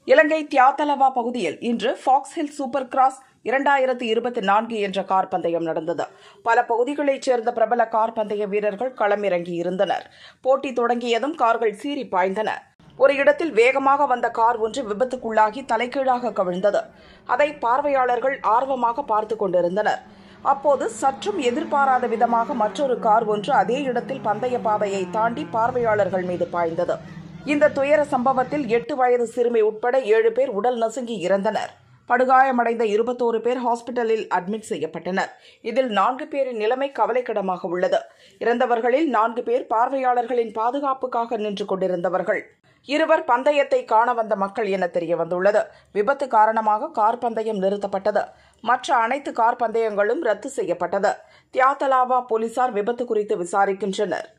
இலங்கை தியாத்தலவா பகுதியில் இன்று Fox hill super cross 2024 என்ற கார் பந்தயம் நடந்தது. பல பகுதிகளைச் சேர்ந்த பிரபல கார் பந்தய வீரர்கள் களமிறங்கியிருந்தனர். போட்டி தொடங்கியதும் கார்கள் சீறி பாய்ந்தன. ஒரு இடத்தில் வேகமாக வந்த கார் ஒன்று விபத்துக்குள்ளாகி தலைகீழாக கவிழ்ந்தது. அதை பார்வையாளர்கள் ஆர்வமாக பார்த்துக் கொண்டிருந்தனர். அப்போது சற்றும் எதிர்பாராத விதமாக மற்றொரு கார் ஒன்று அதே இடத்தில் பந்தய பாதையை தாண்டி பார்வையாளர்கள் மீது பாய்ந்தது. இந்த துயர சம்பவத்தில் 8 வயது சிறுமி உட்பட 7 பேர் உடல் நசுங்கி இறந்தனர். படுகாயமடைந்த 21 பேர் ஹாஸ்பிட்டலில் அட்மிட் செய்யப்பட்டனர். இதில் 4 பேரின் நிலைமை கவலைக்கிடமாக உள்ளது. இறந்தவர்களில் 4 பேர் பார்வையாளர்களின் பாதுகாப்புக்காக நின்று கொண்டிருந்தவர்கள். 2 பந்தயத்தை காண வந்த மக்கள் என தெரியவந்துள்ளது. விபத்து காரணமாக கார் பந்தயம் நிறுத்தப்பட்டது. மற்ற அனைத்து கார் பந்தயங்களும் ரத்து செய்யப்பட்டது. தியாத்தலாவா போலீசார் விபத்து குறித்து விசாரிக்கின்றனர்.